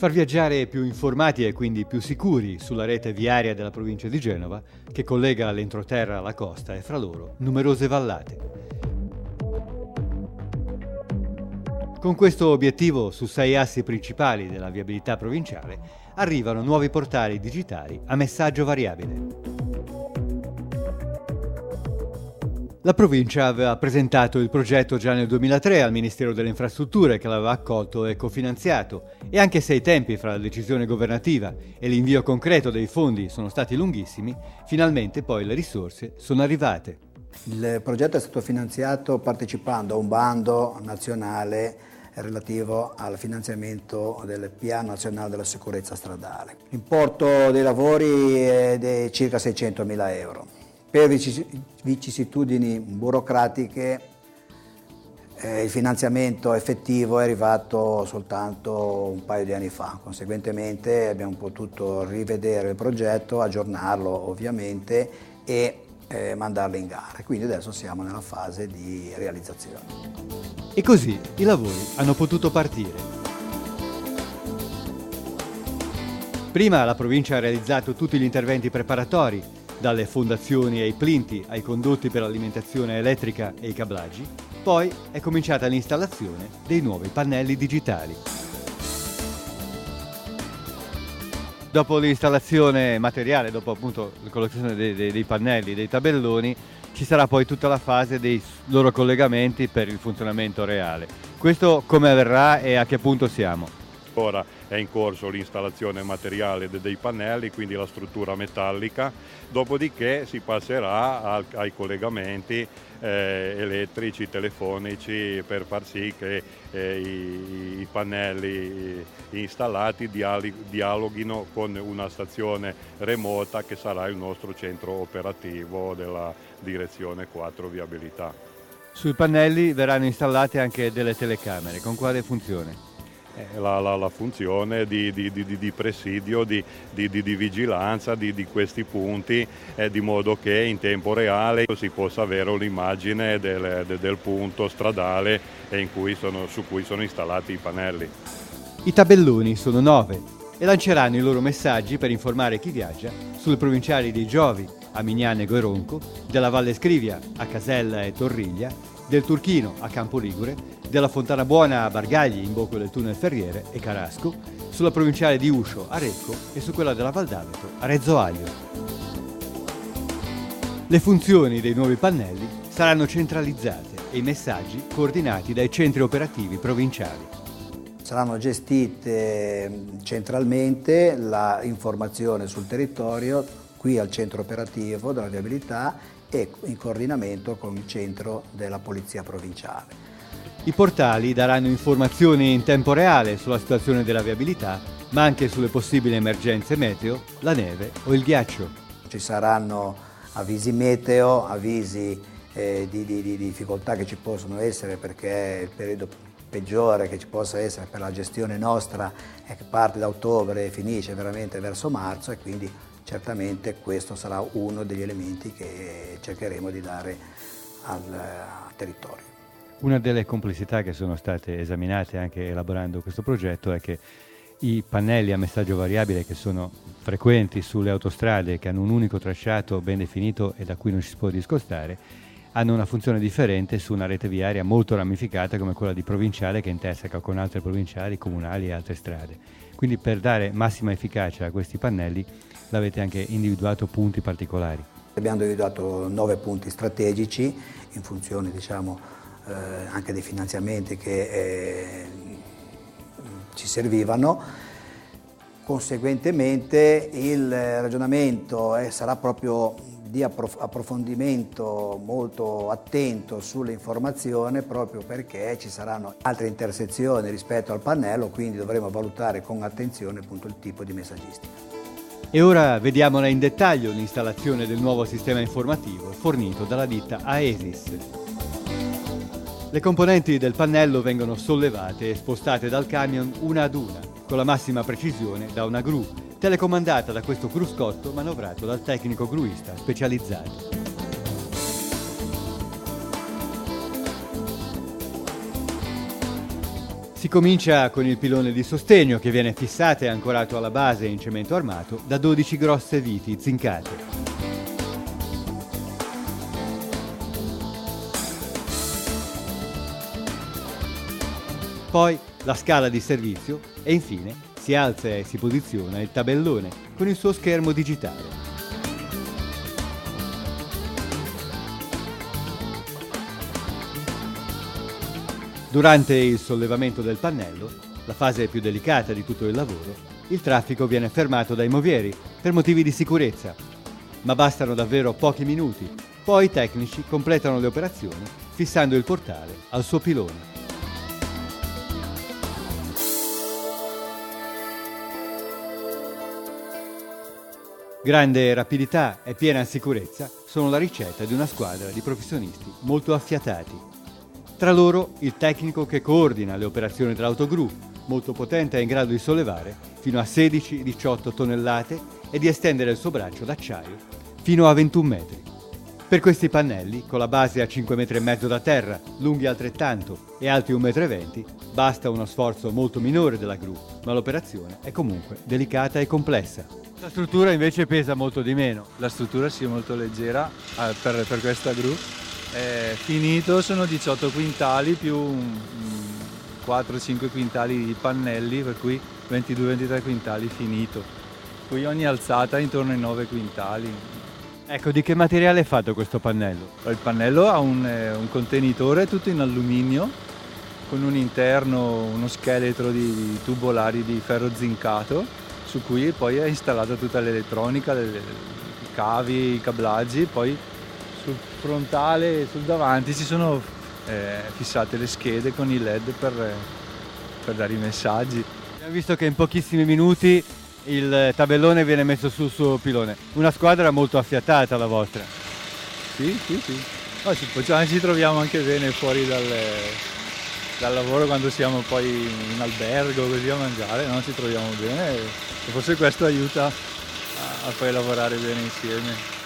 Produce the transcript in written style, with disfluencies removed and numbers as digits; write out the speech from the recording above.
Far viaggiare più informati e quindi più sicuri sulla rete viaria della provincia di Genova, che collega l'entroterra alla costa e fra loro numerose vallate. Con questo obiettivo, su 6 assi principali della viabilità provinciale, arrivano nuovi portali digitali a messaggio variabile. La provincia aveva presentato il progetto già nel 2003 al Ministero delle Infrastrutture, che l'aveva accolto e cofinanziato, e anche se i tempi fra la decisione governativa e l'invio concreto dei fondi sono stati lunghissimi, finalmente poi le risorse sono arrivate. Il progetto è stato finanziato partecipando a un bando nazionale relativo al finanziamento del Piano Nazionale della Sicurezza Stradale. L'importo dei lavori è di circa 600.000 euro. Per vicissitudini burocratiche il finanziamento effettivo è arrivato soltanto un paio di anni fa, conseguentemente abbiamo potuto rivedere il progetto, aggiornarlo ovviamente e mandarlo in gara, quindi adesso siamo nella fase di realizzazione. E così i lavori hanno potuto partire. Prima la provincia ha realizzato tutti gli interventi preparatori, dalle fondazioni ai plinti, ai condotti per l'alimentazione elettrica e i cablaggi, poi è cominciata l'installazione dei nuovi pannelli digitali. Dopo l'installazione materiale, dopo appunto la collocazione dei pannelli, dei tabelloni, ci sarà poi tutta la fase dei loro collegamenti per il funzionamento reale. Questo come avverrà e a che punto siamo? Ora è in corso l'installazione materiale dei pannelli, quindi la struttura metallica, dopodiché si passerà ai collegamenti elettrici, telefonici, per far sì che i pannelli installati dialoghino con una stazione remota che sarà il nostro centro operativo della direzione 4 viabilità. Sui pannelli verranno installate anche delle telecamere, con quale funzione? La funzione di presidio, di vigilanza di questi punti, di modo che in tempo reale si possa avere un'immagine del punto stradale su cui sono installati i pannelli. I tabelloni sono 9 e lanceranno i loro messaggi per informare chi viaggia sulle provinciali dei Giovi, a Mignano e Ronco, della Valle Scrivia, a Casella e Torriglia, del Turchino a Campoligure, della Fontana Buona a Bargagli, in bocca del tunnel Ferriere e Carasco, sulla provinciale di Uscio a Recco e su quella della Val d'Aveto a Rezzo Aglio. Le funzioni dei nuovi pannelli saranno centralizzate e i messaggi coordinati dai centri operativi provinciali. Saranno gestite centralmente la informazione sul territorio qui al centro operativo della viabilità e in coordinamento con il centro della Polizia Provinciale. I portali daranno informazioni in tempo reale sulla situazione della viabilità, ma anche sulle possibili emergenze meteo, la neve o il ghiaccio. Ci saranno avvisi meteo, avvisi di difficoltà che ci possono essere, perché il periodo peggiore che ci possa essere per la gestione nostra è che parte da ottobre e finisce veramente verso marzo, e quindi certamente questo sarà uno degli elementi che cercheremo di dare al territorio. Una delle complessità che sono state esaminate anche elaborando questo progetto è che i pannelli a messaggio variabile, che sono frequenti sulle autostrade, che hanno un unico tracciato ben definito e da cui non ci si può discostare, hanno una funzione differente su una rete viaria molto ramificata come quella di provinciale, che interseca con altre provinciali, comunali e altre strade. Quindi per dare massima efficacia a questi pannelli l'avete anche individuato punti particolari. Abbiamo individuato 9 punti strategici in funzione anche dei finanziamenti che ci servivano. Conseguentemente il ragionamento sarà proprio di approfondimento molto attento sulle informazioni, proprio perché ci saranno altre intersezioni rispetto al pannello, quindi dovremo valutare con attenzione appunto il tipo di messaggistica. E ora vediamola in dettaglio l'installazione del nuovo sistema informativo fornito dalla ditta Aesis. Le componenti del pannello vengono sollevate e spostate dal camion una ad una, con la massima precisione da una gru, telecomandata da questo cruscotto manovrato dal tecnico gruista specializzato. Si comincia con il pilone di sostegno che viene fissato e ancorato alla base in cemento armato da 12 grosse viti zincate. Poi la scala di servizio e infine si alza e si posiziona il tabellone con il suo schermo digitale. Durante il sollevamento del pannello, la fase più delicata di tutto il lavoro, il traffico viene fermato dai movieri per motivi di sicurezza. Ma bastano davvero pochi minuti, poi i tecnici completano le operazioni fissando il portale al suo pilone. Grande rapidità e piena sicurezza sono la ricetta di una squadra di professionisti molto affiatati. Tra loro il tecnico che coordina le operazioni dell'autogru, molto potente e in grado di sollevare fino a 16-18 tonnellate e di estendere il suo braccio d'acciaio fino a 21 metri. Per questi pannelli, con la base a 5,5 metri da terra, lunghi altrettanto e alti 1,20 m, basta uno sforzo molto minore della gru, ma l'operazione è comunque delicata e complessa. La struttura invece pesa molto di meno. La struttura sì è molto leggera per questa gru. Finito sono 18 quintali più 4-5 quintali di pannelli, per cui 22-23 quintali finito. Qui ogni alzata è intorno ai 9 quintali. Ecco, di che materiale è fatto questo pannello? Il pannello ha un contenitore tutto in alluminio con un interno, uno scheletro di tubolari di ferro zincato su cui poi è installata tutta l'elettronica, i cavi, i cablaggi, poi sul frontale e sul davanti si sono fissate le schede con i LED per dare i messaggi. Abbiamo visto che in pochissimi minuti il tabellone viene messo sul suo pilone. Una squadra molto affiatata la vostra. Sì. No, ci troviamo anche bene fuori dal lavoro quando siamo poi in albergo così a mangiare, no? Ci troviamo bene e forse questo aiuta a poi lavorare bene insieme.